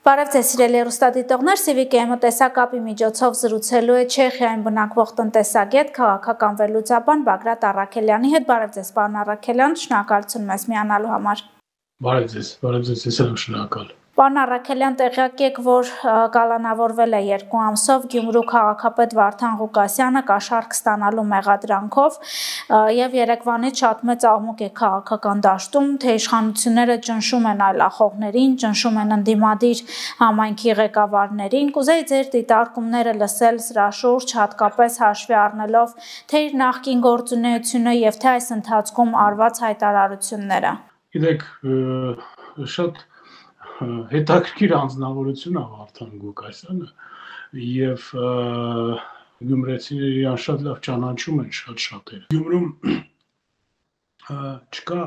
Բարև ձեզ սիրելի հեռուստադիտողներ, Civic-ը տեսակապի միջոցով զրուցելու է Չեխիայում բնակվող տնտեսագետ, քաղաքական վերլուծաբան Բագրատ Առաքելյանի հետ։ Բարև ձեզ, պարոն Առաքելյան, շնորհակալություն մեզ միանալու համար։ Բարև ձեզ, ես եմ շնորհակալ։ Պարոն Առաքելյան, տեղյակ եք, որ կալանավորվել է 2 ամսով Գյումրու քաղաքապետ Վարդան Ղուկասյանը կաշառք ստանալու մեղադրանքով, եւ երեկվանից շատ մեծ աղմուկ է քաղաքական դաշտում, թե իշխանությունները ճնշում են այլախոհներին, ճնշում են ընդդիմադիր համայնքի ղեկավարներին։ Կուզեի ձեր դիտարկումները լսել սրա շուրջ, հատկապես հաշվի առնելով թե իր նախկին գործունեությունը եւ թե այս ընթացքում արված հայտարարությունները։ Գիտեք, շատ հետաքրքիր անձնավորություն է Վարդան Ղուկասյանը եւ գյումրեցիները իրան շատ լավ ճանաչում են շատերը։ Գյումրում չկա,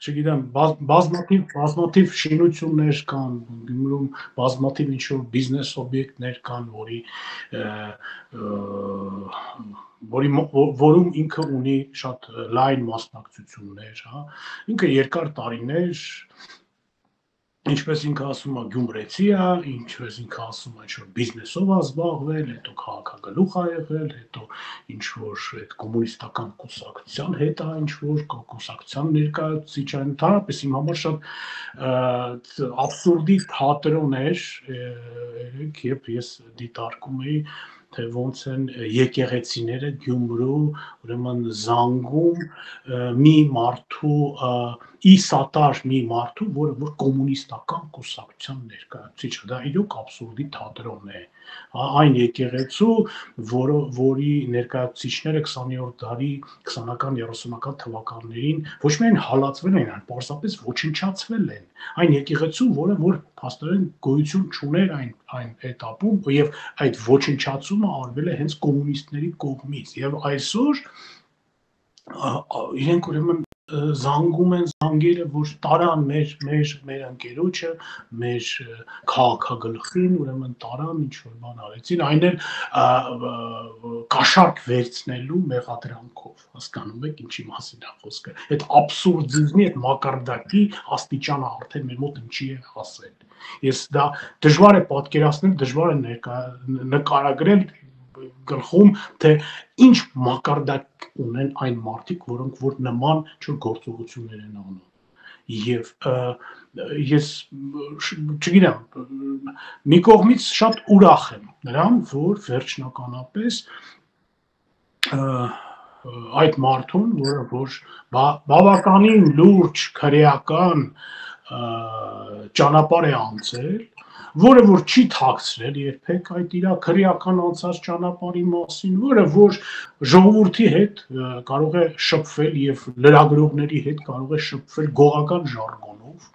չգիտեմ, բազմաթիվ շինություններ կան, Գյումրում բազմաթիվ ինչ-որ բիզնես օբյեկտներ կան, որում ինքը ունի շատ լայն մասնակցություններ, հա, ինքը երկար տարիներ, ինչպես ինքը ասում է գյումրեցի է, ինչպես ինքը ասում է ինչ-որ բիզնեսով է զբաղվել, հետո քաղաքագլուխ է եղել, հետո ինչ-որ այդ կոմունիստական կուսակցության հետ է ինչ-որ կուսակցության ներկայացուցիչ է, ընդհանրապես իմ համար շատ աբսուրդի թատրոն էր, երբ ես դիտարկում էի թե ոնց են եկեղեցիները Գյումրու, ուրեմն զանգում մի մարդու, իսատար մի մարդու, որ կոմունիստական կուսակցության ներկայացուցիչ է, դա իրոք աբսուրդի թատրոն է, այն եկեղեցու, որի ներկայացուցիչները 20-րդ դարի 20-ական 30-ական թվականներին ոչ միայն հալածվել են, այլ պարզապես ոչնչացվել են, այն եկեղեցու, որ փաստորեն գոյություն չուներ այն этаպում եւ այդ ոչնչացումը արվել է հենց կոմունիստների կողմից եւ այսօր իրենք ուրեմն զանգում են զանգերը, որ տարան մեր ընկերոջը, մեր քաղաքագլխին, ուրեմն տարան ինչ-որ բան արեցին, այն էլ կաշառք վերցնելու մեղադրանքով, հասկանում եք ինչի մասին է խոսքը, այդ աբսուրդիզմի, այդ մակարդակի աստիճանը արդեն մեր մոտ ինչի է հասել, ես դա դժվար է պատկերացնել, դժվար է նկարագրել գլխում, թե ինչ մակարդակ ունեն այն մարդիկ, որոնք որ նման գործողություններ են անում եւ ես չգիտեմ մի կողմից շատ ուրախ եմ նրան, որ վերջնականապես այդ մարդուն, որ բավականին լուրջ քրեական ճանապարհ է անցել, որը որ չի թաքցրել երբեք այդ իր քրեական անցած ճանապարհի մասին, որը որ ժողովրդի հետ կարող է շփվել եւ լրագրողների հետ կարող է շփվել գողական ժարգոնով,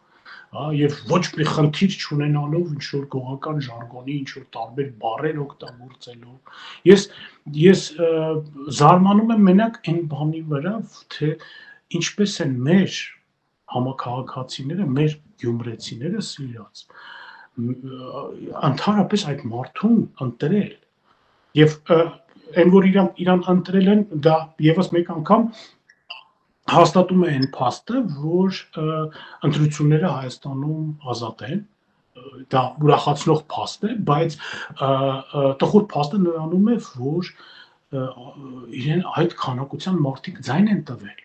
եւ ոչ մի խնդիր չունենալով ինչ որ գողական ժարգոնի ինչ որ տարբեր բառեր օգտագործելով։ Ես զարմանում եմ մենակ այն բանի վրա, թե ինչպես են մեր համաքաղաքացիները, մեր գյումրեցիները սիրած ընդհանրապես այդ մարդուն ընտրել եւ այն որ իրան ընտրել են, դա եւս մեկ անգամ հաստատում է այն փաստը, որ ընտրությունները Հայաստանում ազատ են, դա ուրախացնող փաստ է, բայց տխուր փաստը նրանում է, որ իրեն այդ քանակության մարդիկ ձայն են տվել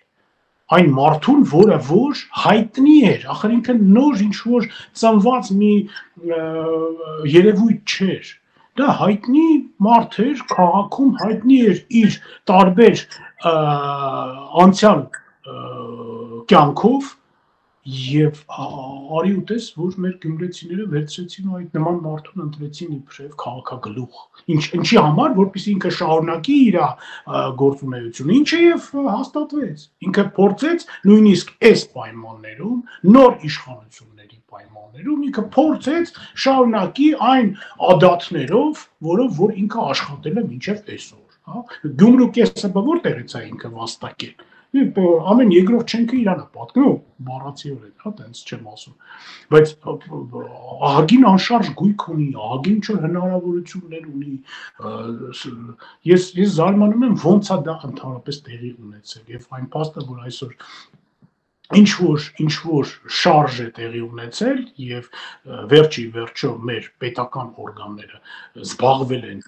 այն մարդուն, որը որ հայտնի էր, ախր ինքը նոր ինչ-որ ծնված մի երևույթ չէր, դա հայտնի մարդ էր, քաղաքում հայտնի էր իր տարբեր անցյալ կյանքով եւ արի ու տես, որ մեր գյումրեցիները վերցրեցին ու այդ նման մարդուն ընտրեցին իբրև քաղաքագլուխ, ինչի համար, որպեսզի ինքը շարունակի իր գործունեությունը, ինչը եւ հաստատվեց, ինքը փորձեց նույնիսկ այս պայմաններում, նոր իշխանությունների պայմաններում, ինքը փորձեց շարունակի այն ադատներով, որով որ ինքը աշխատել է մինչեւ այսօր, հա, Գյումրու կեսը որտեղից է ինքը վաստակել ամեն երկրորդ չենքը իրան է պատկանում, բառացիորեն, հա, տենց չեմ ասում, բայց ահագին անշարժ գույք ունի, ահագին ինչ-որ հնարավորություններ ունի, ես զարմանում եմ ոնց է դա ընդհանրապես տեղի ունեցել եւ այն փաստը, որ այսօր ինչ որ շարժ է տեղի ունեցել եւ վերջի վերջո մեր պետական օրգանները զբաղվել են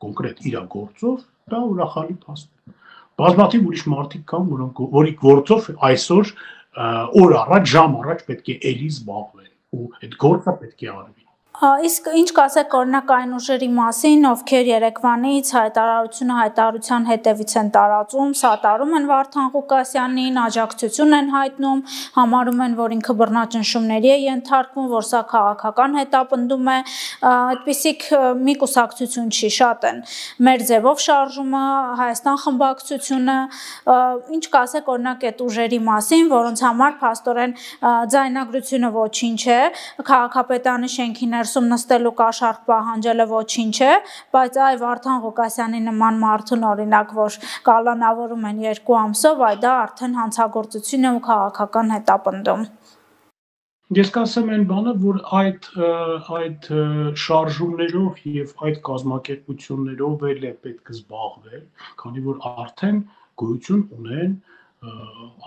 կոնկրետ իր գործով, դա ուրախալի փաստ է։ Բազմաթիվ ուրիշ մարդիկ կան, որի գործով այսօր օր առաջ, ժամ առաջ պետք է էլի զբաղվեն ու այդ գործը պետք է արվի։ Իսկ ինչ կասեք օրինակ այն ուժերի մասին, ովքեր Երևանից հայտարարության հետևից են տարածում, սատարում են Վարդան Ղուկասյանին, աջակցություն են հայտնում, համարում են, որ ինքը բռնաճնշումների է ենթարկվում, որ սա քաղաքական հետապնդում է, այդպիսիք մի կուսակցություն չի, շատ են։ Մեր ձևով շարժումը, Հայաստան խմբակցությունը, ինչ կասեք օրինակ այդ ուժերի մասին, որոնց համար փաստորեն ձայնագրությունը ոչինչ է, քաղաքապետարանի շենքի ներսում նստելու կաշառք պահանջելը ոչինչ է, բայց այ Վարդան Ղուկասյանի նման մարդուն օրինակ, որ կալանավորում են 2 ամսով, այ դա արդեն հանցագործություն է ու քաղաքական հետապնդում։ Ես կասեմ այն բանը, որ այդ շարժումներով եւ այդ կազմակերպություններով էլ է պետք զբաղվել, քանի որ արդեն գոյություն ունեն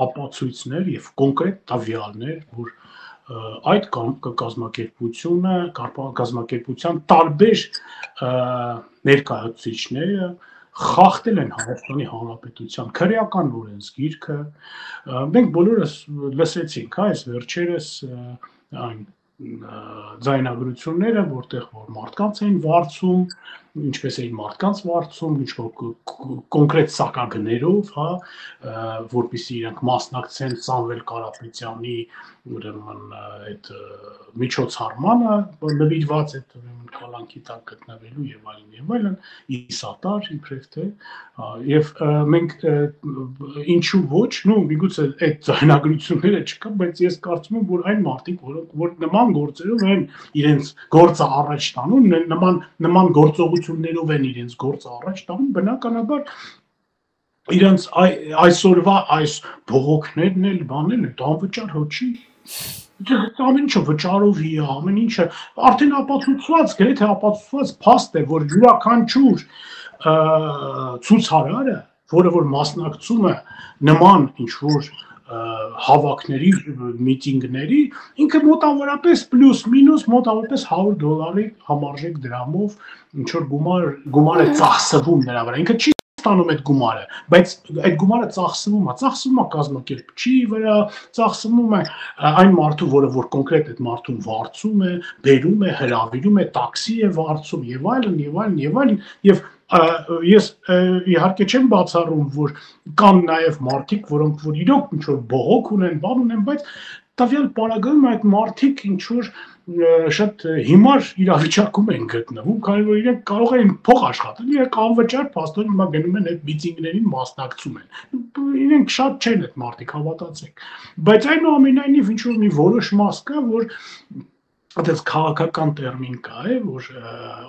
ապացույցներ եւ կոնկրետ տվյալներ, որ այդ կազմակերպության տարբեր ներկայացուցիչները խախտել են Հայաստանի Հանրապետության քրեական օրենսգիրքը։ Մենք բոլորս լսեցինք այս վերջերս այն ձայնագրությունները, որտեղ որ մարդկանց էին վարձում, ինչպես էին մարդկանց վարձում, ինչ-որ կոնկրետ սակագներով, որպեսզի իրենք մասնակցեն Սամվել Կարապետյանի ուրեմն այդ միջոցառմանը, նվիրված այդ ուրեմն կալանքի տակ գտնվելու եւ այլն, իսատար իբրև թե, եւ մենք ինչու ոչ, միգուցե այդ ձայնագրությունները չկա, բայց ես կարծում եմ, որ այն մարդիկ, որ նման գործերով են իրենց գործը առաջ տանում, նման գործողություններով են իրենց գործը առաջ տանում, բնականաբար իրենց այսօրվա այս բողոքներն էլ բանել են, դա անվճար հո չի։ Ամեն ինչը վճարովի է, ամեն ինչը արդեն ապացուցված, գրեթե ապացուցված փաստ է, որ յուրաքանչյուր ցուցարարը, որը որ մասնակցում է նման ինչ-որ հավաքների, միտինգների, ինքը մոտավորապես պլյուս մինուս մոտավորապես $100 համարժեք դրամով ինչ-որ գումար է ծախսվում նրա վրա, ինքը չի ստանում այդ գումարը, բայց այդ գումարը ծախսվում է կազմակերպչի վրա, ծախսվում է այն մարդու, որը որ կոնկրետ այդ մարդուն վարձում է, բերում է, հրավիրում է, տաքսի է վարձում եւ այլն, եւ ես իհարկե չեմ բացառում, որ կան նաեւ մարդիկ, որոնք որ իրոք ինչ որ բողոք ունեն, բան ունեն, բայց տվյալ պարագայում այդ մարդիկ ինչ որ շատ հիմար իրավիճակում են գտնվում, քանի որ իրենք կարող են փող աշխատել, իրենք անվճար փաստորեն հիմա գնում են այդ միտինգներին մասնակցում են։ Իրենք շատ չեն այդ մարդիկ, հավատացեք։ Բայց այնուամենայնիվ ինչ որ մի որոշ մաս կա, որ այդպես քաղաքական տերմին կա, որ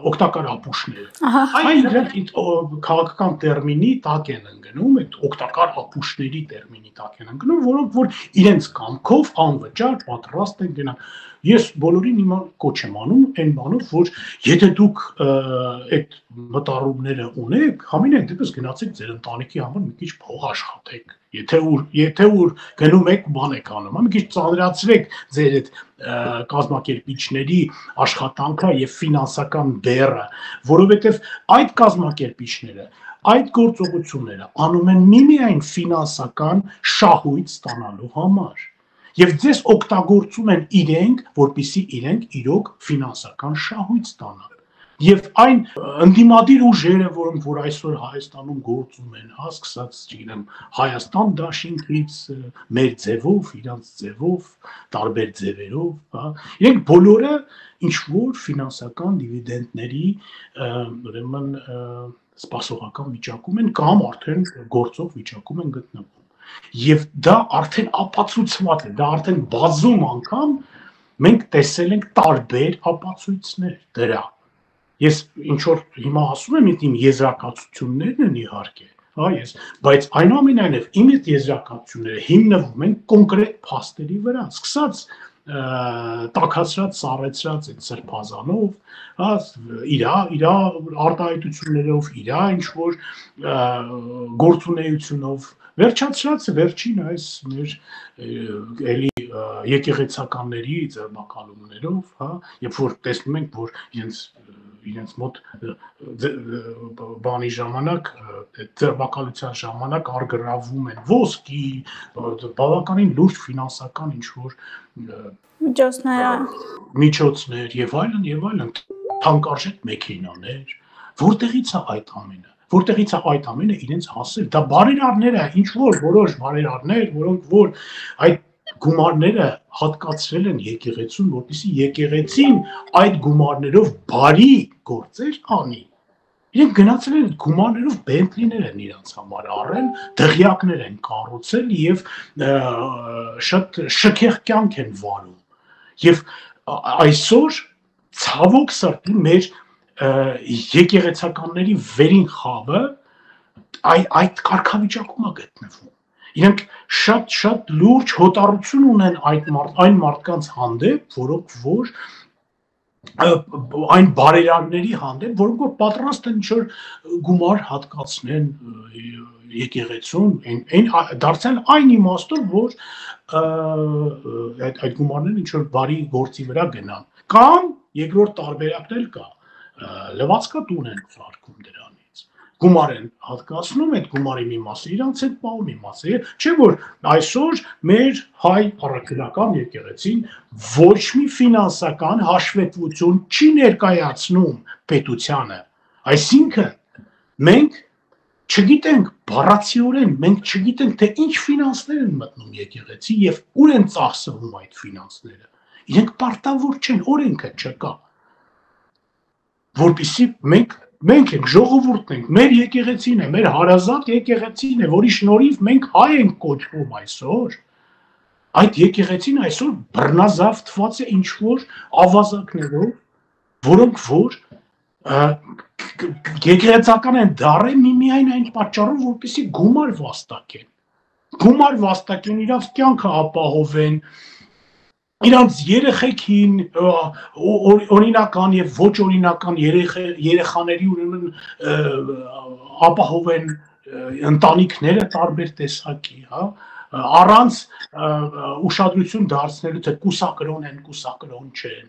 օգտակար ապուշները։ Այն իրենք քաղաքական տերմինի տակ են ընկնում, այդ օգտակար ապուշների տերմինի տակ են ընկնում, որոնք որ իրենց կամքով անվճար պատրաստ են գնալ։ Ես բոլորին հիմա կոչ եմ անում այն բանով, որ եթե դուք այդ մտառումները ունեք, համենայն դեպս գնացեք ձեր ընտանիքի համար մի քիչ փող աշխատեք։ Եթե ուր գնում եք, բան եք անում, մի քիչ ծանրացրեք ձեր այդ կազմակերպիչների աշխատանքը եւ ֆինանսական բեռը, որովհետեւ այդ կազմակերպիչները, այդ գործողությունները անում են միմիայն ֆինանսական շահույթ ստանալու համար։ Եվ ձեզ օգտագործում են իրենք, որպեսզի իրենք իրոք ֆինանսական շահույթ ստանան։ Եվ այն ընդդիմադիր ուժերը, որոնք որ այսօր Հայաստանում գործում են, սկսած, չգիտեմ, Հայաստան դաշինքից, մեր ձևով, իրանց ձևով, տարբեր ձևերով, իրենք բոլորը ինչ որ ֆինանսական դիվիդենդների ուրեմն սպասողական վիճակում են կամ արդեն գործող վիճակում են գտնվում։ Եվ դա արդեն ապացուցված է, դա արդեն բազում անգամ մենք տեսել ենք տարբեր ապացույցներ դրա։ Ես ինչ որ հիմա ասում եմ, իմ եզրակացություններն են իհարկե, բայց այնուամենայնիվ իմ այդ եզրակացությունները հիմնվում են կոնկրետ փաստերի վրա, սկսած տաքացրած, սառեցրած այդ սրբազանով, իր արտահայտություններով, իր ինչ որ գործունեությունով, Վերջացրած վերջին այս մեր էլի եկեղեցականների ձեռնարկալումներով, հա, երբ որ տեսնում ենք, որ իրենց մոտ բանի ժամանակ, ձեռնարկալության ժամանակ արգրավում են ոսկի, բավականին լուրջ ֆինանսական ինչ-որ միջոցներ եւ այլն, թանկարժեք մեքենաներ, որտեղից է այդ ամենը։ Որտեղից է այդ ամենը իրենց հասել։ Դա բարերարներ է, ինչ որ որոշ բարերարներ, որոնք որ այդ գումարները հատկացրել են եկեղեցուն, որպեսզի եկեղեցին այդ գումարներով բարի գործեր անի։ Իրենք գնացել են գումարներով բենտլիներ են իրանց համար առել, դղյակներ են կառուցել եւ շատ շքեղ կյանք են վարում։ Եվ այսօր ցավոք սրտի մեր եկեղեցականների վերին խավը այդ կարգավիճակում է գտնվում։ Իրենք շատ լուրջ հոտառություն ունեն այն մարդկանց հանդեպ, որոնք որ այն բարերարների հանդեպ, որոնք որ պատրաստ են ինչ-որ գումար հատկացնեն եկեղեցուն, դարձան այն իմաստով, որ այդ գումարները ինչ-որ բարի գործի վրա գնան։ Կամ երկրորդ տարբերակն էլ կա, լվացքատուն են վարկում դրանից, գումար են հատկացնում, այդ գումարի մի մասը իրանց հետ պահում, մի մասը, չէ՞ որ այսօր մեր հայ առաքելական եկեղեցին ոչ մի ֆինանսական հաշվետվություն չի ներկայացնում պետությանը, այսինքն մենք չգիտենք բառացիորեն, մենք չգիտենք, թե ինչ ֆինանսներ են մտնում եկեղեցի եւ ուր են ծախսվում այդ ֆինանսները, իրենք պարտավոր չեն, օրենքը չկա, որպեսզի մենք ենք, ժողովուրդն ենք, մեր եկեղեցին է, մեր հարազատ եկեղեցին է, որի շնորհիվ մենք հայ ենք կոչվում այսօր, այդ եկեղեցին այսօր բռնազավթված է ինչ-որ ավազակներով, որոնք որ եկեղեցական են դարել միայն այն պատճառով, որպեսզի գումար վաստակեն, իրանց կյանքը ապահովեն, իրանց երեխեքին օրինական եւ ոչ օրինական երեխաների ուրեմն ապահովեն ընտանիքները տարբեր տեսակի, հա, առանց ուշադրություն դարձնելու թե կուսակրոն են, կուսակրոն չեն։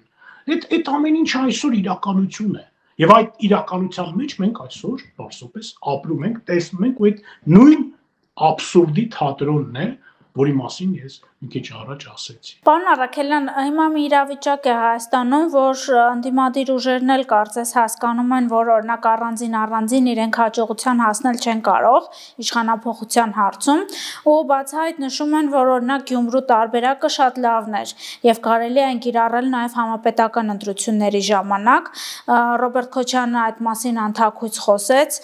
Այդ ամեն ինչը այսօր իրականություն է։ Եվ այդ իրականության մեջ մենք այսօր պարզապես ապրում ենք, տեսնում ենք ու այդ նույն աբսուրդի թատրոնն է, որի մասին ես մի քիչ առաջ ասեցի։ Պարոն Առաքելյան, հիմա մի իրավիճակ է Հայաստանում, որ ընդդիմադիր ուժերն էլ կարծես հասկանում են, որ օրինակ առանձին իրենք հաջողության հասնել չեն կարող իշխանափոխության հարցում, ու բացահայտ նշում են, որ օրինակ Գյումրու տարբերակը շատ լավն էր եւ կարելի է կիրառել նաեւ համապետական ընտրությունների ժամանակ։ Ռոբերտ Քոչյանը այդ մասին անթաքույց խոսեց,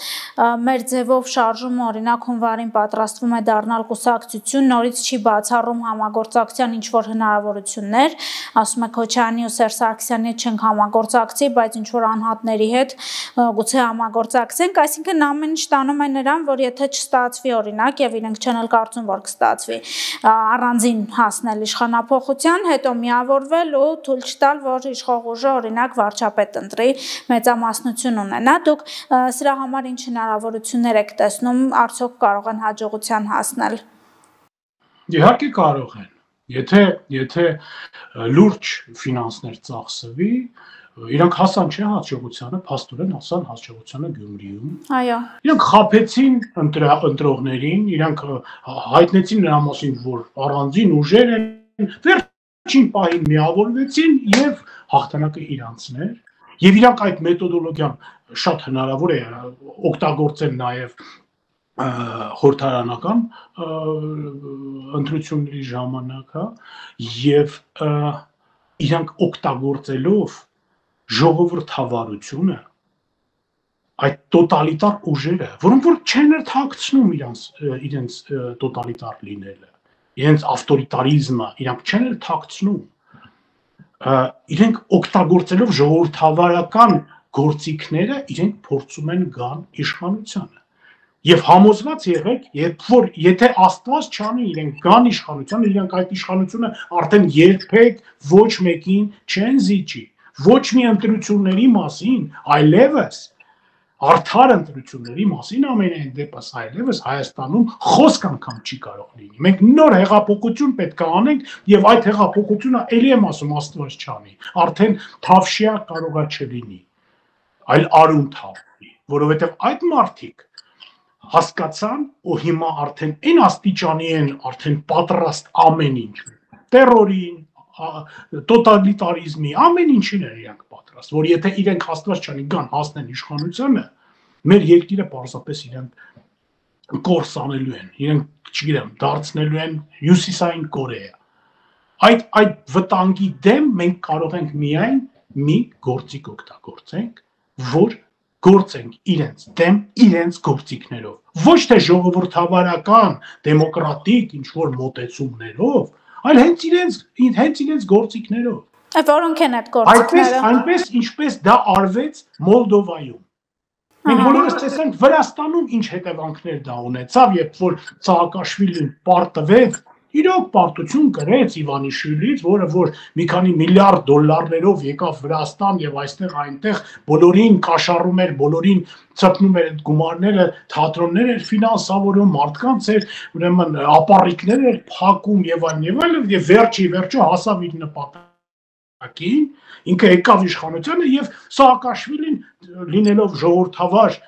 մեր ձևով շարժումը օրինակ հունվարին պատրաստվում է դառնալ կուսակցություն, նորից չի բացառում համագործակցության ինչ-որ հնարավորություններ, ասում է Քոչյանի ու Սերժ Սարգսյանի հետ չենք համագործակցի, բայց ինչ-որ անհատների հետ գուցե համագործակցենք, այսինքն ամեն ինչ տանում է նրան, որ եթե չստացվի օրինակ, եւ իրենք չեն էլ կարծում, որ կստացվի, առանձին հասնել իշխանափոխության, հետո միավորվել ու թույլ չտալ, որ իշխող ուժը օրինակ վարչապետ ընտրի, մեծամասնություն ունենա։ Դուք սրա համար ինչ հնարավորություններ եք տեսնում, արդյոք կարող են հաջողության հասնել։ Իհարկե կարող են, եթե լուրջ ֆինանսներ ծախսվի, իրանք հասան չէ հաջողությանը, փաստորեն հասան հաջողությանը Գյումրիում։ Այո։ Իրանք խաբեցին ընտրողներին, իրանք հայտնեցին նրա մասին, որ առանձին ուժեր են, վերջին պահին միավորվեցին եւ հաղթանակը իրանցներ, եւ իրանք այդ մեթոդոլոգիան շատ հնարավոր է օգտագործել նաեւ խորհրդարանական ընտրությունների ժամանակ, հա, եւ իրանք օգտագործելով ժողովրդավարությունը, այդ տոտալիտար ուժերը, որոնք որ չեն թաքցնում իրենց տոտալիտար լինելը, իրենց ավտորիտարիզմը, իրանք չեն թաքցնում, իրենք օգտագործելով ժողովրդավարական գործիքները, իրենք փորձում են գան իշխանությանը։ Եվ համոզված եղեք, եթե Աստված չանի, իրենք գան իշխանության, իրենք այդ իշխանությունը արդեն երբեք ոչ մեկին չեն զիջի, ոչ մի ընտրությունների մասին, այլևս Արդար ընտրությունների մասին ամենայն դեպս այլևս Հայաստանում խոսք անգամ չի կարող լինի։ Մենք նոր հեղափոխություն պետք է անենք եւ այդ հեղափոխությունը ելի եմ ասում Աստված չանի։ Արդեն թավշյա կարողա չլինի, այլ արուն թավի, որովհետեւ այդ մարդիկ հասկացան ու հիմա արդեն այն աստիճանի են արդեն պատրաստ ամեն ինչ տերորին, տոտալիտարիզմի, ամեն ինչին են իրանք պատրաստ, որ եթե իրենք Աստված չանի գան հասնեն իշխանությանը, մեր երկիրը պարզապես իրենք կորսանելու են, իրենք, չգիտեմ, դարձնելու են Հյուսիսային Կորեա։ Այդ վտանգի դեմ մենք կարող ենք միայն մի գործիք օգտագործենք, որ գործենք իրենց դեմ իրենց գործիքներով, ոչ թե ժողովրդավարական, դեմոկրատիկ ինչ-որ մոտեցումներով, այլ հենց իրենց գործիքներով։ Որոնք են այդ գործիքները։ Այնպես ինչպես դա արվեց Մոլդովայում։ Մենք բոլորս տեսանք Վրաստանում ինչ հետևանքներ դա ունեցավ, երբ որ Սաակաշվիլին պարտվեց, իրոք պարտություն կրեց Իվանիշվիլից, որը որ մի քանի միլիարդ դոլարներով եկավ Վրաստան եւ այստեղ այնտեղ բոլորին կաշառում էր, բոլորին ծպնում էր այդ գումարները, թատրոններ էր ֆինանսավորում, մարդկանց էր, ուրեմն ապառիկներ էր փակում եւ այլն եւ վերջո հասավ իր նպատակին, ինքը եկավ իշխանությանը եւ Սաակաշվիլին լինելով ժողովրդավար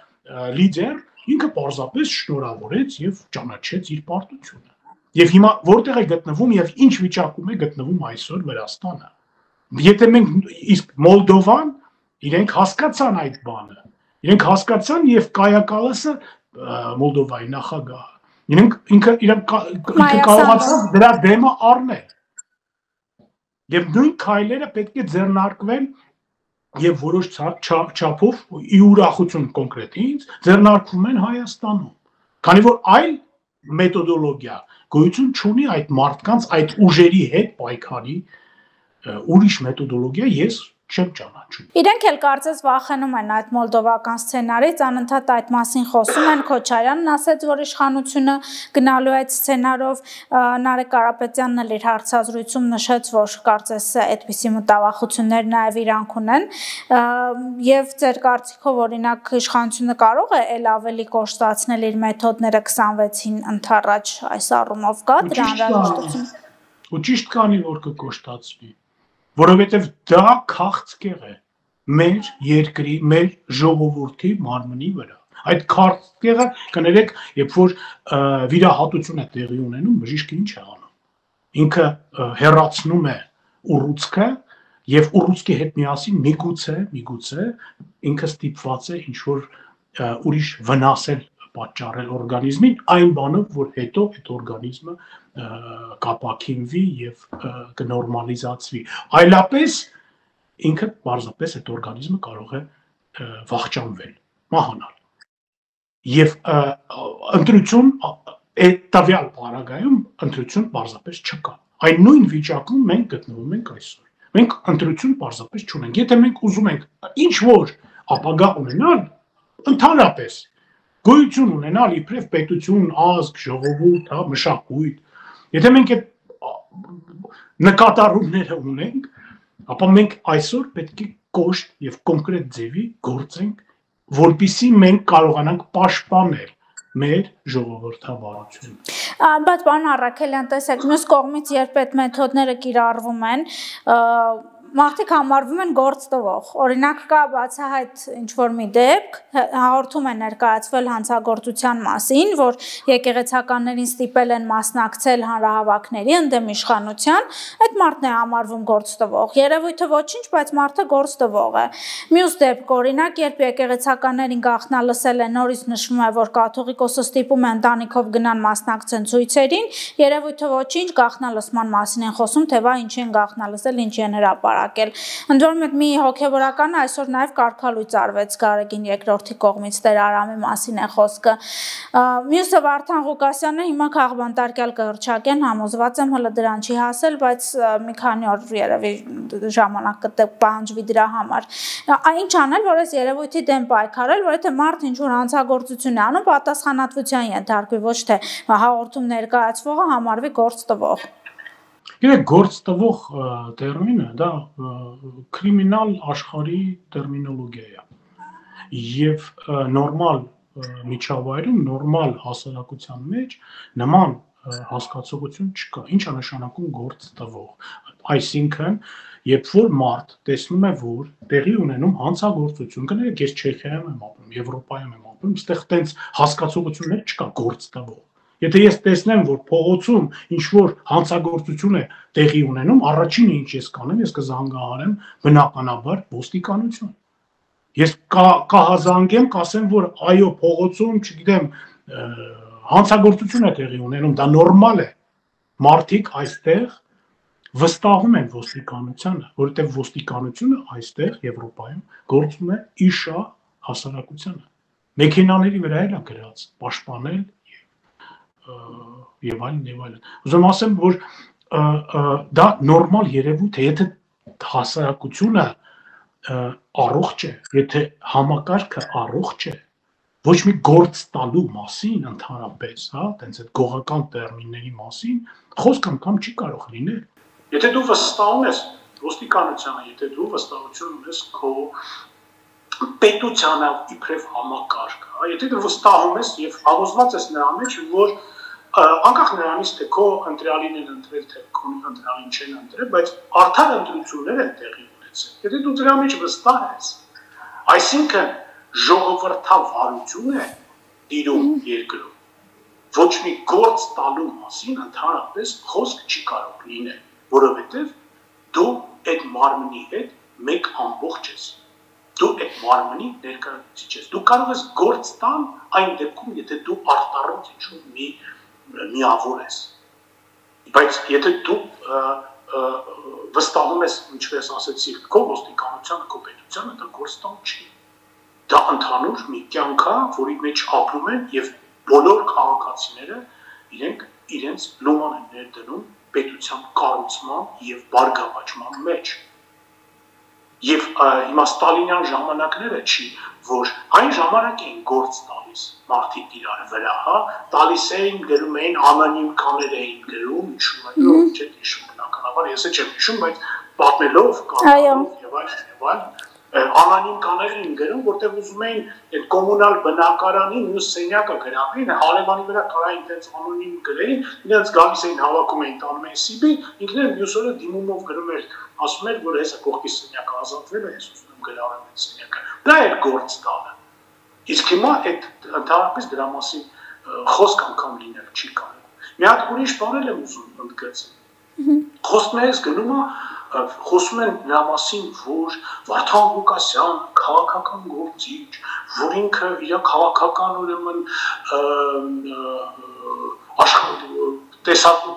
լիդեր, ինքը պարզապես շնորհավորեց եւ ճանաչեց իր պարտությունը։ Եվ հիմա որտեղ է գտնվում եւ ինչ վիճակում է գտնվում այսօր Վրաստանը։ Եթե մենք իսկ Մոլդովան իրենք հասկացան այդ բանը, իրենք հասկացան եւ Կայա Կալասը Մոլդովայի նախագահը, իրենք կարողացան դրա դեմը առնել։ Եվ նույն քայլերը պետք է ձեռնարկվեն եւ որոշ չափով ի ուրախություն կոնկրետ ինձ ձեռնարկվում են Հայաստանում։ Քանի որ այլ մեթոդոլոգիա գոյություն չունի այդ մարդկանց այդ ուժերի հետ պայքարի ուրիշ մեթոդոլոգիա ես չեմ ճանաչում։ Իրենք էլ կարծես վախենում են այդ մոլդովական սցենարից, անընդհատ այդ մասին խոսում են, Քոչարյանն ասաց, որ իշխանությունը գնալու այդ սցենարով, Նարեկ Կարապետյանն էլ իր հարցազրույցում նշեց, որ կարծես այդպիսի մտավախություններ նաև իրանք ունեն, եւ ձեր կարծիքով օրինակ իշխանությունը կարող է էլ ավելի կոշտացնել իր մեթոդները 26-ին ընդառաջ այս առումով կա դրա անհրաժեշտություն։ Ու ճիշտ կանի որ կկոշտացվի, որովհետև դա քաղցկեղ է մեր երկրի, մեր ժողովրդի մարմնի վրա։ Այդ քաղցկեղը կներեք, երբ որ վիրահատություն է տեղի ունենում, բժիշկը ինչ է անում։ Ինքը հեռացնում է ուռուցքը եւ ուռուցքի հետ միասին միգուցե ինքը ստիպված է ինչ որ ուրիշ վնասել պատճառել օրգանիզմին, այն բանը, որ հետո այդ օրգանիզմը կապաքինվի եւ կնորմալիզացվի։ Այլապես ինքը բարձրապես այդ օրգանիզմը կարող է վախճանվել, մահանալ։ Եվ ընտրություն այդ տվյալ պարագայում ընտրություն բարձրապես չկա։ Այն նույն վիճակում մենք գտնվում ենք այսօր։ Մենք ընտրություն բարձրապես չունենք։ Եթե մենք ուզում ենք ինչ որ ապագա ունենալ, ընդհանրապես գոյություն ունենալ իբրև պետություն, ազգ, ժողովուրդ, մշակույթ, եթե մենք այդ նկատառումները ունենք, ապա մենք այսօր պետք է կոշտ եւ կոնկրետ ձևի գործենք, որպեսզի մենք կարողանանք պաշտպանել մեր ժողովրդավարությունը։ Բայց պարոն Առաքելյան, տեսեք, մյուս կողմից երբ այդ մեթոդները կիրառվում են, մարդիկ համարվում են գործ տվող։ Օրինակ կա բացահայտ ինչ-որ մի դեպք, հաղորդում է ներկայացվել հանցագործության մասին, որ եկեղեցականներին ստիպել են մասնակցել հանրահավաքների ընդդեմ իշխանության, այդ մարդն է համարվում գործ տվող։ Երևույթը ոչինչ, բայց մարդը գործ տվող է։ Մյուս դեպք, օրինակ, երբ եկեղեցականներին գաղտնալսել են, նորից նշվում է, որ կաթողիկոսը ստիպում է ընտանիքով գնան մասնակցեն ցույցերին, երևույթը ոչինչ, գաղտնալսման մասին են խոսում, թե վայ ինչ են գաղտնալսել, ինչ են հրապարակել։ Ընդ որում այդ մի հոգևորական այսօր նաև կարգալույծ արվեց Գարեգին II կողմից Տեր Արամի մասին է խոսքը։ Մյուսը Վարդան Ղուկասյանը հիմա քաղբանտարկյալ կհռչակեն, համոզված եմ հələ դրան չի հասել, բայց մի քանի օր երևի ժամանակ կպահանջվի դրա համար։ Ինչ անել, որ այս երևույթի դեմ պայքարել, որ եթե մարդ ինչ որ հանցագործություն է անում, պատասխանատվության ենթարկվի, ոչ թե հաղորդում ներկայացվողը համարվի գործ տվող։ Գիտեք, գործ տվող տերմինը դա կրիմինալ աշխարհի տերմինոլոգիա է։ եւ նորմալ միջավայրում, նորմալ հասարակության մեջ նման հասկացողություն չկա։ Ինչ է նշանակում գործ տվող։ Այսինքն, երբ որ մարդ տեսնում է, որ տեղի ունենում հանցագործություն, կներեք, ես Չեխիայում եմ ապրում, Եվրոպայում եմ ապրում, այստեղ տենց հասկացողություններ չկա գործ տվող։ Եթե ես տեսնեմ, որ փողոցում ինչ որ հանցագործություն է տեղի ունենում, առաջինը ինչ ես կանեմ, ես կզանգահարեմ բնականաբար ոստիկանություն։ Ես կհազանգեմ, կասեմ, որ այո, փողոցում, չգիտեմ, հանցագործություն է տեղի ունենում, դա նորմալ է։ Մարդիկ այստեղ վստահում են ոստիկանությանը, որովհետև ոստիկանությունը այստեղ Եվրոպայում գործում է իշա հասարակությանը։ Մեքենաների վրա էլ է գրած պաշտպանել եւ այլն։ Ուզում ասեմ, որ դա նորմալ երևույթ է, եթե հասարակությունը առողջ է, եթե համակարգը առողջ է, ոչ մի գործ տալու մասին ընդհանրապես, հա, տենց այդ գողական տերմինների մասին խոսք անգամ չի կարող լինել։ Եթե դու վստահում ես ոստիկանությանը, եթե դու վստահություն ունես քո պետությանը իբրև համակարգ, հա, եթե դու վստահում ես եւ համոզված ես նրա մեջ, որ անկախ նրանից թե քո ընտրյալին են ընտրել, թե քո ընտրյալին չեն ընտրել, բայց արդար ընտրություններ են տեղի ունեցել։ Եթե դու դրա մեջ վստահ ես, այսինքն ժողովրդավարություն է դիրում երկրում, ոչ մի գործ տալու մասին ընդհանրապես խոսք չի կարող լինել, որովհետև դու այդ մարմնի հետ մեկ ամբողջ ես, դու այդ մարմնի ներկայացուցիչ ես, դու կարող ես գործ տալ այն դեպքում, եթե դու արտառոց ինչ-որ մի միավոր ես, բայց եթե դու վստահում ես, ինչպես ասեցի, քո ոստիկանությանը, քո պետությանը, դա գործ տալ չի։ Դա ընդհանուր մի կյանք է, որի մեջ ապրում են եւ բոլոր քաղաքացիները իրենց լոման են ներդնում պետության կառուցման եւ բարգավաճման մեջ։ Եվ հիմա ստալինյան ժամանակները չի, որ այն ժամանակ էին գործ տալիս մարդիկ իրար վրա, հա, տալիս էին, գրում էին, անոնիմ կաներ էին գրում, ինչ չեք հիշում բնականաբար, ես չեմ հիշում, բայց պատմելով կանելով եւ այլն անանիմ կաներ էին գրում, որտեղ ուզում էին այդ կոմունալ բնակարանի մյուս սենյակը գրավին, հարևանի վրա կարային տենց անոնիմ գրեին, իրենց գալիս էին հավաքում էին տանում էին Սիբի, ինքներն մյուս օրը դիմումով գրում էր, ասում էր, որ հեսա կողքի սենյակը ազատվել է, ես ուզում եմ գրավեմ այդ սենյակը։ Դա էր գործ տալը։ Իսկ հիմա այդ ընդհանրապես դրա մասին խոսք անգամ լինել չի կարող։ Մի հատ ուրիշ բան եմ ուզում ընդգծել։ Խոսքներս գնում է խոսում են նրա մասին, որ Վարդան Ղուկասյան քաղաքական գործիչ, որ ինքը իր քաղաքական ուրեմն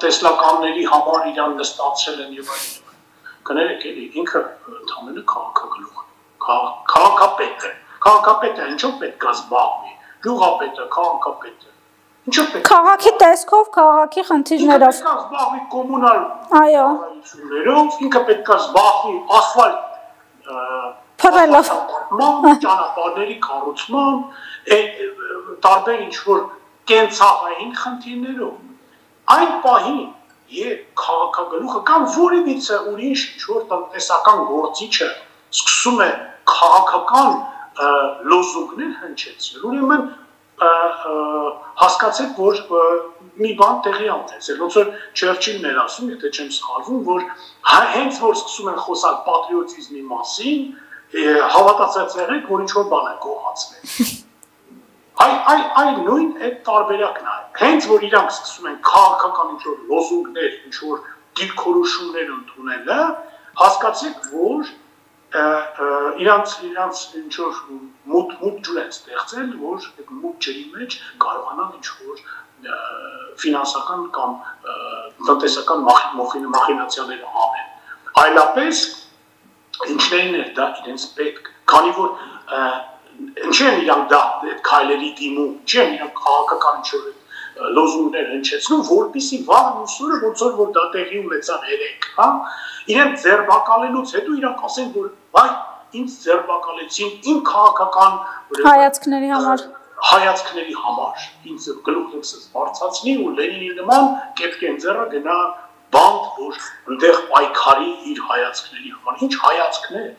տեսլականների համար իրան նստացրել են եւ այլն։ Կներեք էլի, ինքը ընդհանրապես քաղաքագլուխ է, քաղաքապետ է։ Քաղաքապետը ինչով պետք է զբաղվի։ Գյուղապետը, քաղաքապետը։ Ինչով պետք է քաղաքի տեսքով, քաղաքի խնդիրներով։ Պետք է զբաղվի կոմունալ այո ներով, ինքը պետք է զբաղվի ասֆալտ փռելով ճանապարհների կառուցման, տարբեր ինչ-որ կենցաղային խնդիրներով։ Այն պահին, երբ քաղաքագլուխը կամ որևիցե ուրիշ ինչ-որ տնտեսական գործիչը սկսում է քաղաքական լոզունգներ հնչեցնել, ուրեմն հասկացեք, որ մի բան տեղի ունեցել, ոնց որ Չերչիլն էր ասում, եթե չեմ սխալվում, որ հենց որ սկսում են խոսալ պատրիոտիզմի մասին, հավատացած եղեք, որ ինչ-որ բան է գողացվել։ Այն նույն այդ տարբերակն է։ Հենց որ իրանք սկսում են քաղաքական ինչ-որ լոզունգներ, ինչ-որ դիրքորոշումներ ընդունելը, հասկացեք, որ իրանց ինչ-որ մութ ջուր են ստեղծել, որ այդ մութ ջրի մեջ կարողանան ինչ-որ ֆինանսական կամ տնտեսական մախինացիաներ անել։ Այլապես ինչներն էր դա իրենց պետք, քանի որ ինչի են իրանք դա այդ քայլերի դիմում, ինչի են իրանք քաղաքական ինչ-որ լոզունգներ հնչեցնում, որպեսզի վաղ ուսուրը ոնց որ դա տեղի ունեցավ երեք, հա, իրենք ձերբակալելուց հետո իրանք ասեն, որ վայ, ինձ ձերբակալեցին իմ քաղաքական հայացքների համար, ինձ գլուխս բարձրացնի ու Լենինի նման կեպկեն ձեռը գնա բանտ, որ այնտեղ պայքարի իր հայացքների համար, ինչ հայացքներ։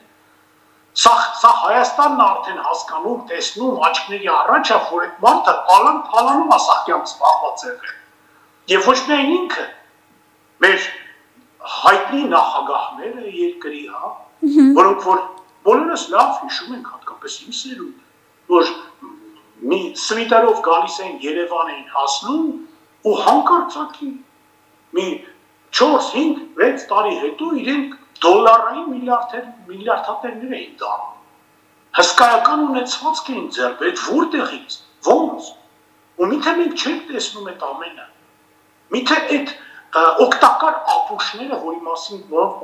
Սա Հայաստանն արդեն հասկանում, տեսնում, աչքների առաջ է, որ այդ մարդը ալան-թալանում ասակյամբ սպահված է։ Եվ ոչ միայն ինքը, մեր հայտնի նախագահները երկրի, որոնք որ բոլորս լավ հիշում ենք, հատկապես իմ սերունդը, որ մի սվիտերով գալիս են Երևան էին հասնում ու հանկարծակի մի 4-5-6 տարի հետո իրենք դոլարային միլիարդատերներ էին դառնում։ Հսկայական ունեցվածք էին ձեռք, այդ որտեղից, ոնց։ Ու միթե մենք չենք տեսնում այդ ամենը։ Միթե այդ օգտակար ապուշները, որոնք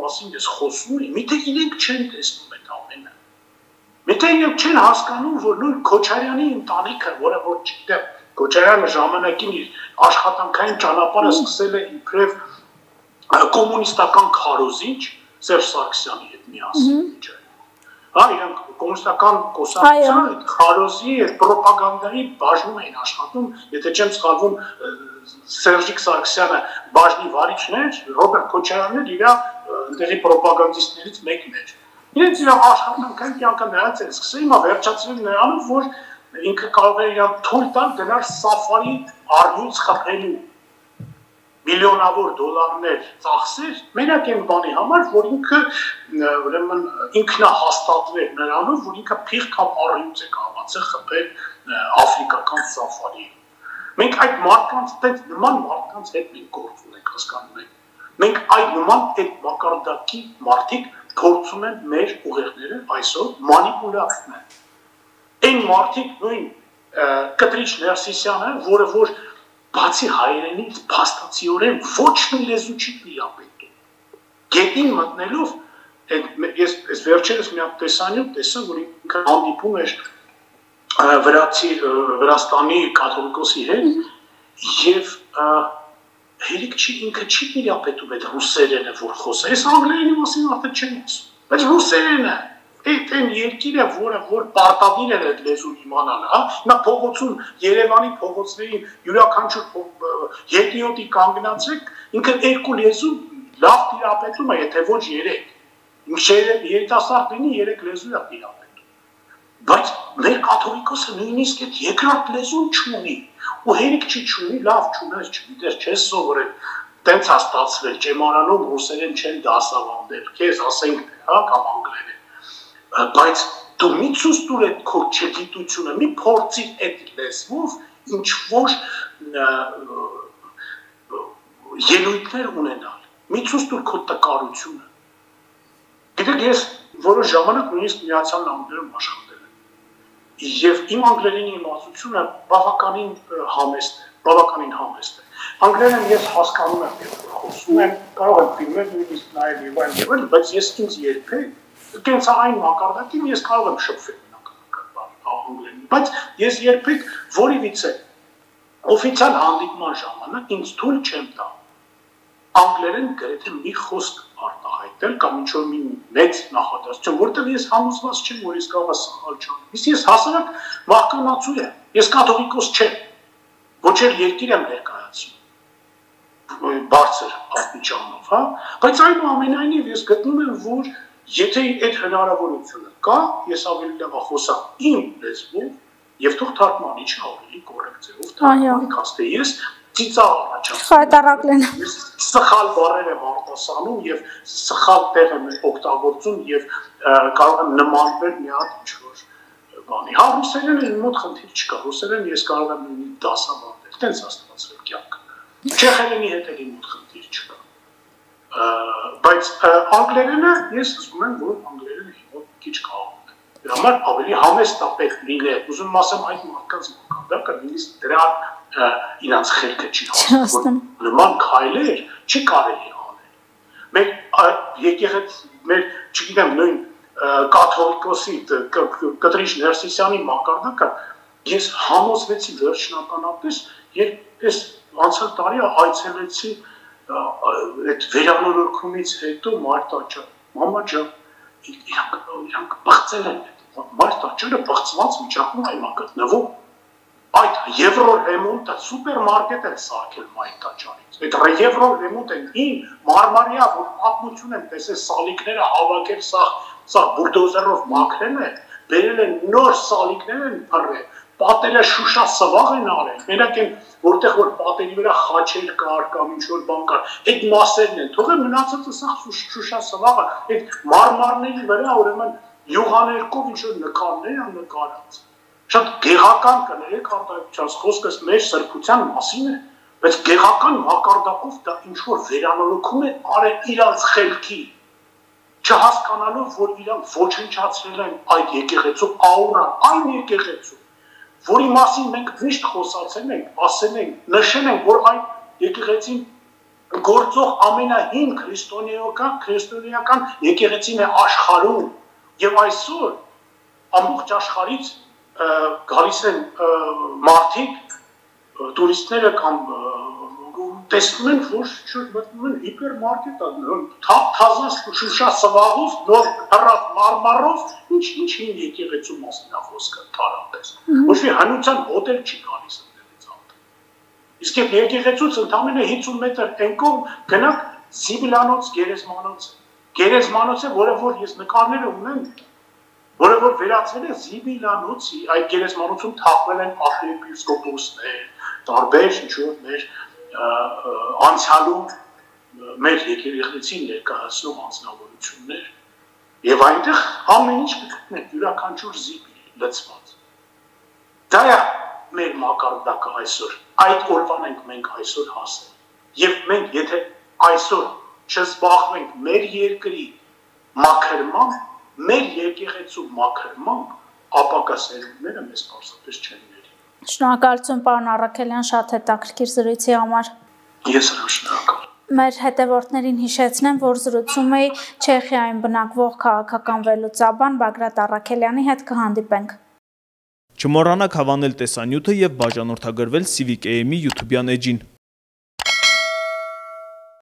մասին ես խոսում եմ, միթե իրենք չեն տեսնում այդ ամենը։ Միթե իրենք չեն հասկանում, որ նույն Քոչարյանի ընտանիքը, որը որ չգիտեմ, Քոչարյանը ժամանակին իր աշխատանքային ճանապարհը սկսել է իբրև կոմունիստական քարոզիչ Սերժ Սարգսյանի հետ միասին միջը։ Իրանք կոմունիստական կուսակցության քարոզի եւ ռոպագանդայի բաժնում էին աշխատում, եթե չեմ սխալվում, Սերժիկ Սարգսյանը բաժնի վարիչն էր, Ռոբերտ Քոչարյանն իր ընդդերի ռոպագանդիստներից մեկն էր։ Իրենց իր աշխատանքային կյանքը նրանց էր սկսել, հիմա վերջացրել նրանով, որ ինքը կարող է իրան թույլ տալ գնալ սաֆարի առյուծ խփելու միլիոնավոր դոլարներ ծախսեր, մենակ այն բանի համար, որ ինքը ուրեմն ինքնահաստատվեր նրանով, որ ինքը փիղ կամ առյուծ է կարողացել խփել աֆրիկական սաֆարի։ Մենք այդ մարդկանց հետ նման մարդկանց հետ մենք գործ ունենք, հասկանում եք։ Մենք այդ նման այդ մակարդակի մարդիկ փորձում են մեր ուղեղները այսօր մանիպուլացնել։ Այն մարդիկ նույն Կտրիչ Ներսիսյանը, որը որ բացի հայերենից փաստացիորեն ոչ մի լեզու չի տիրապետում։ Գետին մտնելով, ես վերջերս մի հատ տեսանյութ տեսա, որ ինքը հանդիպում էր Վրաստանի կաթոլիկոսի հետ եւ հերիք չի ինքը չի տիրապետում այդ ռուսերենը, որ խոսա։ Ես անգլերենի մասին արդեն չեմ ասում, բայց ռուսերենը Այն երկիրը, որ պարտադիր էր այդ լեզուն իմանալ, նա փողոցում Երևանի փողոցների յուրաքանչյուր հետիոտի կանգնացեք, ինքը երկու լեզու լավ տիրապետում է, եթե ոչ 3։ Երիտասարդ լինի 3 լեզու է տիրապետում։ Բայց մեր կաթոլիկոսը նույնիսկ այդ երկրորդ լեզուն չունի, ու հերիք չունի, լավ չունես, չգիտես, չես սովորել, տենց է ստացվել, ճեմարանում ռուսերեն չեն դասավանդել, քեզ ասենք, կամ անգլերեն։ Բայց դու մի ցույց տուր այդ քո չգիտությունը, մի փորձի այդ լեզվով ինչ-որ ելույթներ ունենալ, մի ցույց տուր քո տկարությունը։ Գիտեք, ես որոշ ժամանակ նույնիսկ Միացյալ Նահանգներում աշխատել եմ, եւ իմ անգլերենի իմացությունը բավականին համեստ է։ Անգլերեն ես հասկանում եմ, խոսում եմ, կարող եմ ֆիլմեր նույնիսկ նայել եւ այլն, բայց ես ինձ երբեք Կենց այն մակարդակին ես կարող եմ շփվել անգլերենի, բայց ես երբեք որևիցե օֆիցիալ հանդիպման ժամանակ ինձ թույլ չեմ տա անգլերեն գրեթե մի խոսք արտահայտել կամ ինչ-որ մի մեծ նախադասություն, որտեղ ես համոզված չեմ, որ ես կարող եմ սխալ չանեմ։ Ես հասարակ մահկանացու եմ, ես կաթողիկոս չեմ, ոչ էլ երկիր եմ ներկայացնում բարձր աստիճանով, բայց այնուամենայնիվ ես գտնում եմ, որ Եթե այդ հնարավորությունը կա, ես ավելի լավ խոսամ իմ լեզվով եւ թող թարգմանիչը ավելի կոռեկտ ձևով թարգմանի, քան թե ես ծիծաղ առաջացնում։ Խայտարակլեն։ Սխալ բառեր եմ արտասանում եւ սխալ տեղ եմ օգտագործում եւ կարող եմ նմանվել մի հատ ինչ-որ բանի։ Ռուսերենը իմ մոտ խնդիր չկա, ռուսերեն ես կարող եմ նույնիսկ դասավանդել, տենց աստվածել կյանքը։ Չեխերենի հետ էլ իմ մոտ խնդիր չկա։ Բայց անգլերենը ես զգում եմ, որ անգլերենը հիմա քիչ կարող է։ Դրա համար ավելի համեստ է պետք լինել։ Ուզում ասեմ այդ մարդկանց մակարդակը նույնիսկ դրա իրանց խելքը չի հասնում։ Նման քայլեր չի կարելի անել։ Մեր եկեղեցի, մեր, չգիտեմ, նույն կաթոլիկոսի Կտրիչ Ներսիսյանի մակարդակը ես համոզվեցի վերջնականապես, երբ ես անցյալ տարի այցելեցի այդ վերանորոգումից հետո Մարտ Աճար, մամա ջան, իրանք բղծել են, Մարտ Աճարը բղծված վիճակում այն գտնվում, այդ Եվրորեմոնտը սուպերմարկետ են սարքել Մարտ Աճարից, այդ Եվրորեմոնտը իմ մարմարիա, որ պատմություն եմ տեսել սալիկները հավաքել Սա բուլդոզերով մաքրել են, բերել են նոր սալիկներ են փռել, պատերը Շուշա սվաղ են արել։ Մենակ են որտեղ որ պատերի վրա խաչեր կար կամ ինչ որ բան կար, այդ մասերն են։ Թողը մնացածը սա Շուշա սվաղը, այդ մարմարների վրա ուրեմն յուղաներկով ինչ որ նկարներ են նկարած։ Շատ գեղական կներեք արտահայտության խոսքս մեր սրբության մասին է, բայց գեղական մակարդակով դա ինչ որ վերանորոգում է արել իրանց խելքի, չհասկանալով որ իրանք ոչնչացրել են այդ եկեղեցու աուրան, այն եկեղեցու, որի մասին մենք միշտ խոսացել ենք, ասել ենք, նշել ենք, որ այդ եկեղեցին գործող ամենահին քրիստոնեական եկեղեցին է աշխարհում, եւ այսօր ամբողջ աշխարհից գալիս են մարդիկ, տուրիստները կամ տեսնում են, որ մտնում են հիպերմարկետ, թազա Շուշա սվաղով, նոր հռած մարմարով, ինչ-ինչ եկեղեցու մասին է խոսքը տարապես։ Ոչ մի հնության հոտել չի գալիս ընդդեմ ցանց։ Իսկ այդ եկեղեցուց ընդամենը 50 մետր այն կողմ գնանք Սիբիլանոց գերեզմանոցը, որը որ ես նկարները ունեմ, որը որ վերածվել է Սիբիլանոցի, այդ գերեզմանոցում թաղվել են արխիեպիսկոպոսներ, տարբեր ինչ-որ մեր անցյալում մեր եկեղեցին ներկայացնող անձնավորություններ, եւ այնտեղ ամեն ինչ գտնեք յուրաքանչյուր զիբիլ լցված։ Դա է մեր մակարդակը այսօր, այդ օրվան ենք մենք այսօր հասել։ Եվ մենք եթե այսօր չզբաղվենք մեր երկրի մաքրմամբ, մեր եկեղեցու մաքրմամբ, ապակա սերունդները մեզ պարզապես չեն ների։ Շնորհակալություն պարոն Առաքելյան, շատ հետաքրքիր զրույցի համար։ Ես շնորհակալ։ Մեր հետևորդներին հիշեցնեմ, որ զրուցում էի Չեխիայում բնակվող քաղաքական վերլուծաբան Բագրատ Առաքելյանի հետ, կհանդիպենք։ Չմոռանաք հավանել տեսանյութը եւ բաժանորդագրվել Civic AM-ի YouTube-յան էջին։